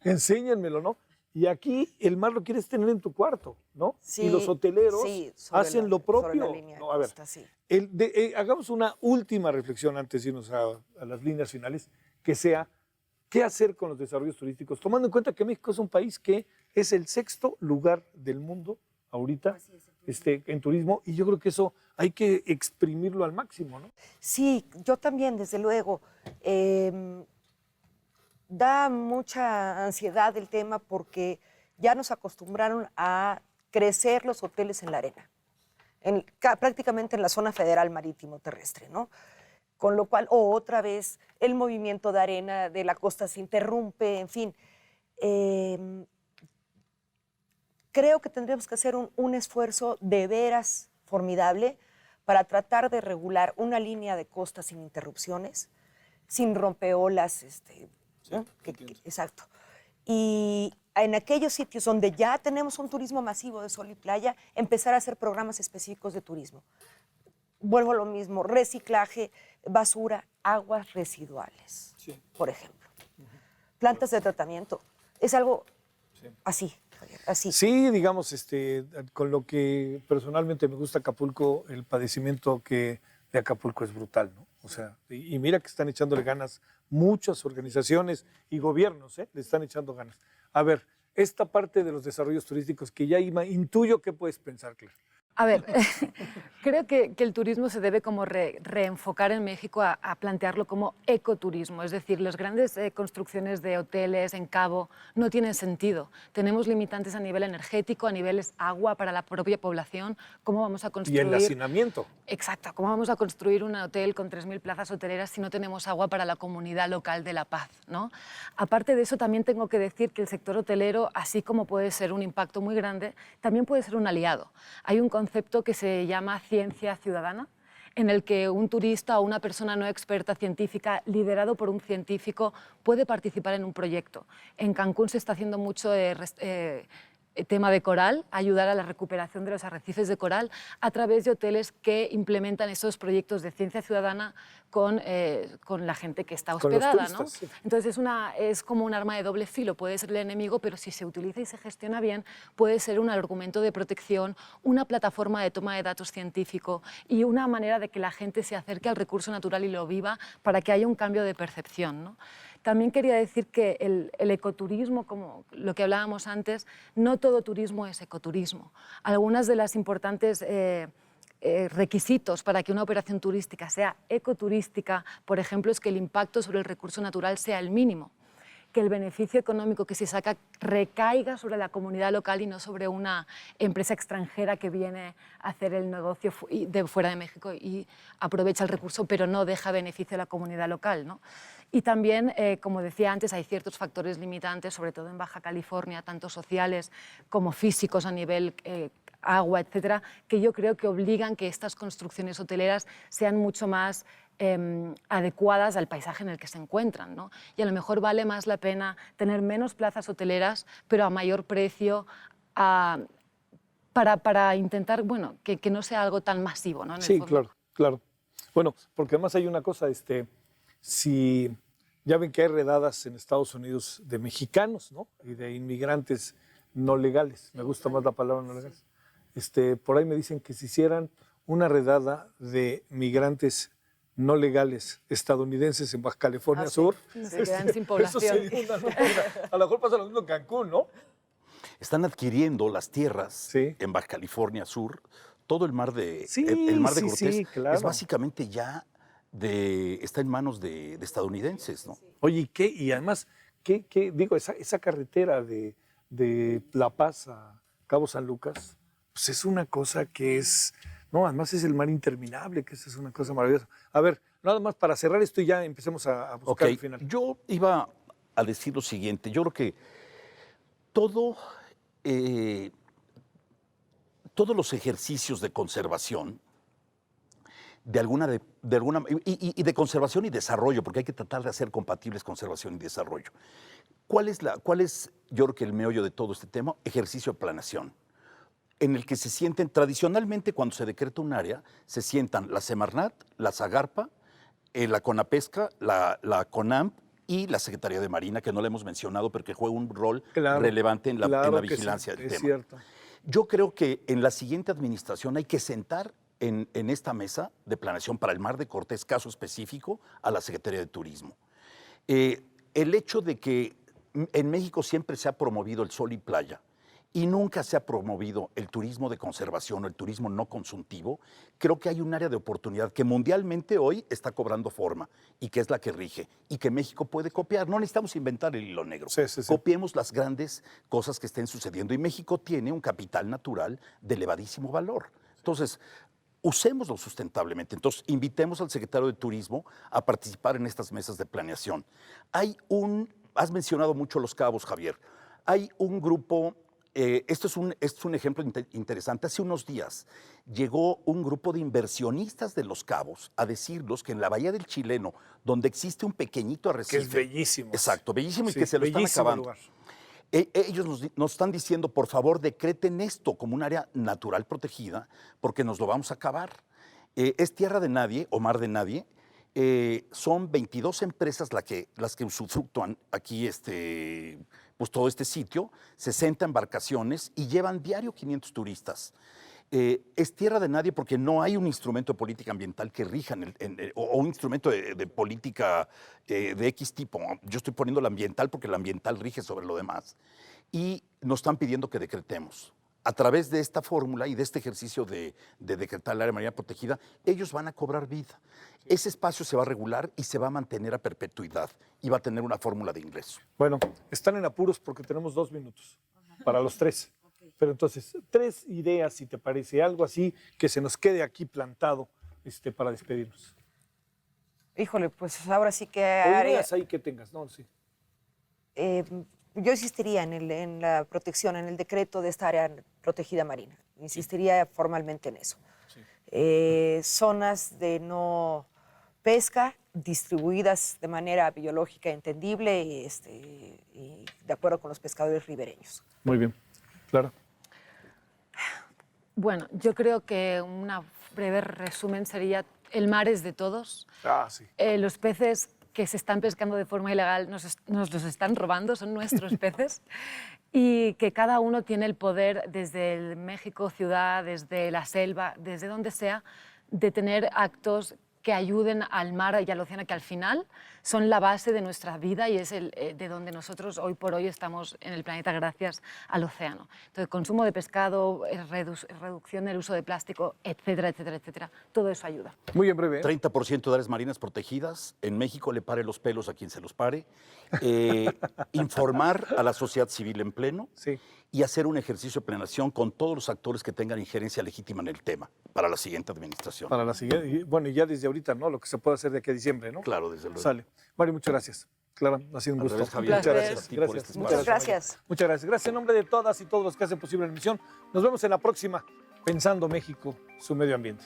enséñenmelo, ¿no? Y aquí el mar lo quieres tener en tu cuarto, ¿no? Sí, y los hoteleros sí, hacen lo propio. sobre la línea No, a ver, costa, sí. hagamos una última reflexión antes de irnos a las líneas finales, que sea, ¿qué hacer con los desarrollos turísticos? Tomando en cuenta que México es un país que es el 6º lugar del mundo ahorita en turismo, y yo creo que eso hay que exprimirlo al máximo, ¿no? Sí, yo también, desde luego. Da mucha ansiedad el tema porque ya nos acostumbraron a crecer los hoteles en la arena, prácticamente en la zona federal marítimo terrestre, ¿no? Con lo cual, otra vez, el movimiento de arena de la costa se interrumpe, en fin. Creo que tendríamos que hacer un esfuerzo de veras formidable para tratar de regular una línea de costa sin interrupciones, sin rompeolas, ¿no? Exacto. Y en aquellos sitios donde ya tenemos un turismo masivo de sol y playa, empezar a hacer programas específicos de turismo. Vuelvo a lo mismo, reciclaje, basura, aguas residuales, sí, por ejemplo. Plantas de tratamiento. Es algo así, Javier, así. Sí, digamos, con lo que personalmente me gusta Acapulco, el padecimiento de Acapulco es brutal, ¿no? O sea, y mira que están echándole ganas muchas organizaciones y gobiernos, le están echando ganas. A ver, esta parte de los desarrollos turísticos que ya intuyo que puedes pensar, Claire. A ver, creo que el turismo se debe como reenfocar en México a plantearlo como ecoturismo, es decir, las grandes construcciones de hoteles en Cabo no tienen sentido. Tenemos limitantes a nivel energético, a niveles agua para la propia población. ¿Cómo vamos a construir? Y el hacinamiento. Exacto, ¿cómo vamos a construir un hotel con 3.000 plazas hoteleras si no tenemos agua para la comunidad local de La Paz, ¿no? Aparte de eso, también tengo que decir que el sector hotelero, así como puede ser un impacto muy grande, también puede ser un aliado. Hay un concepto que se llama ciencia ciudadana, en el que un turista o una persona no experta científica, liderado por un científico, puede participar en un proyecto. En Cancún se está haciendo mucho tema de coral, ayudar a la recuperación de los arrecifes de coral a través de hoteles que implementan esos proyectos de ciencia ciudadana con la gente que está hospedada, ¿no? Sí. Entonces es como un arma de doble filo, puede ser el enemigo, pero si se utiliza y se gestiona bien, puede ser un argumento de protección, una plataforma de toma de datos científico y una manera de que la gente se acerque al recurso natural y lo viva para que haya un cambio de percepción, ¿no? También quería decir que el ecoturismo, como lo que hablábamos antes, no todo turismo es ecoturismo. Algunas de las importantes requisitos para que una operación turística sea ecoturística, por ejemplo, es que el impacto sobre el recurso natural sea el mínimo, que el beneficio económico que se saca recaiga sobre la comunidad local y no sobre una empresa extranjera que viene a hacer el negocio de fuera de México y aprovecha el recurso, pero no deja beneficio a la comunidad local, ¿no? Y también, como decía antes, hay ciertos factores limitantes, sobre todo en Baja California, tanto sociales como físicos a nivel agua, etcétera, que yo creo que obligan que estas construcciones hoteleras sean mucho más adecuadas al paisaje en el que se encuentran, ¿no? Y a lo mejor vale más la pena tener menos plazas hoteleras, pero a mayor precio, para intentar, bueno, que no sea algo tan masivo, ¿no? En el Sí, fondo. claro, claro. Bueno, porque además hay una cosa, si ya ven que hay redadas en Estados Unidos de mexicanos, ¿no? Y de inmigrantes no legales. Me gusta más la palabra no legales. Por ahí me dicen que si hicieran una redada de migrantes no legales estadounidenses en Baja California Sur, Se quedan sin eso población. sería una locura. A lo mejor pasa lo mismo en Cancún, ¿no? Están adquiriendo las tierras Sí. en Baja California Sur. Todo el mar de, Sí, el mar de sí, Cortés sí, claro. es básicamente ya está en manos de estadounidenses, ¿no? Oye, ¿y qué? Y además, digo, esa carretera de La Paz a Cabo San Lucas, pues es una cosa que es, no, además es el mar interminable, que esa es una cosa maravillosa. A ver, nada más para cerrar esto y ya empecemos a buscar el final. Yo iba a decir lo siguiente. Yo creo que todos los ejercicios de conservación, de alguna y de conservación y desarrollo, porque hay que tratar de hacer compatibles conservación y desarrollo. ¿Cuál es, yo creo que el meollo de todo este tema? Ejercicio de planeación, en el que se sienten, tradicionalmente cuando se decreta un área, se sientan la Semarnat, la Zagarpa, la Conapesca, la CONAMP y la Secretaría de Marina, que no la hemos mencionado, pero que juega un rol relevante en la vigilancia del tema. Es cierto. Yo creo que en la siguiente administración hay que sentar en esta mesa de planeación para el Mar de Cortés, caso específico, a la Secretaría de Turismo. El hecho de que en México siempre se ha promovido el sol y playa y nunca se ha promovido el turismo de conservación o el turismo no consultivo, creo que hay un área de oportunidad que mundialmente hoy está cobrando forma y que es la que rige y que México puede copiar. No necesitamos inventar el hilo negro. Sí. Copiemos las grandes cosas que estén sucediendo y México tiene un capital natural de elevadísimo valor. Entonces, usémoslo sustentablemente. Entonces, invitemos al secretario de Turismo a participar en estas mesas de planeación. Has mencionado mucho Los Cabos, Javier. Hay un grupo, esto es un ejemplo interesante. Hace unos días llegó un grupo de inversionistas de Los Cabos a decirnos que en la Bahía del Chileno, donde existe un pequeñito arrecife. Que es bellísimo. Exacto, bellísimo, Sí, y que se lo están bellísimo acabando. lugar. Ellos nos están diciendo, por favor, decreten esto como un área natural protegida, porque nos lo vamos a acabar. Es tierra de nadie o mar de nadie. Son 22 empresas las que usufructúan aquí pues todo este sitio, 60 embarcaciones y llevan diario 500 turistas. Es tierra de nadie porque no hay un instrumento de política ambiental que rija o un instrumento de política de X tipo. Yo estoy poniendo la ambiental porque la ambiental rige sobre lo demás. Y nos están pidiendo que decretemos. A través de esta fórmula y de este ejercicio de decretar el área marina protegida, ellos van a cobrar vida. Ese espacio se va a regular y se va a mantener a perpetuidad y va a tener una fórmula de ingreso. Bueno, están en apuros porque tenemos 2 minutos para los 3. Pero entonces, 3 ideas, si te parece, algo así que se nos quede aquí plantado para despedirnos. Híjole, pues ahora sí que O haré, ideas ahí que tengas, ¿no? Sí. yo insistiría en la protección, en el decreto de esta área protegida marina. Insistiría formalmente en eso. Sí. Zonas de no pesca distribuidas de manera biológica entendible y de acuerdo con los pescadores ribereños. Muy bien, claro. Bueno, yo creo que un breve resumen sería: el mar es de todos. Sí. Los peces que se están pescando de forma ilegal nos los están robando, son nuestros peces. Y que cada uno tiene el poder, desde el México ciudad, desde la selva, desde donde sea, de tener actos que ayuden al mar y al océano, que al final son la base de nuestra vida y es de donde nosotros hoy por hoy estamos en el planeta gracias al océano. Entonces, consumo de pescado, reducción del uso de plástico, etcétera, etcétera, etcétera. Todo eso ayuda. Muy en breve. 30% de áreas marinas protegidas. En México le pare los pelos a quien se los pare. Informar a la sociedad civil en pleno. Sí. Y hacer un ejercicio de planeación con todos los actores que tengan injerencia legítima en el tema para la siguiente administración. Para la siguiente, y bueno, y ya desde ahorita, ¿no? Lo que se puede hacer de aquí a diciembre, ¿no? Claro, desde luego. Sale. Mario, muchas gracias. Clara, ha sido un Al gusto. revés, Javier. Muchas Placer. gracias. A ti por Gracias. este Muchas espacio. gracias. Muchas gracias. Gracias en nombre de todas y todos los que hacen posible la emisión. Nos vemos en la próxima, Pensando México, su medio ambiente.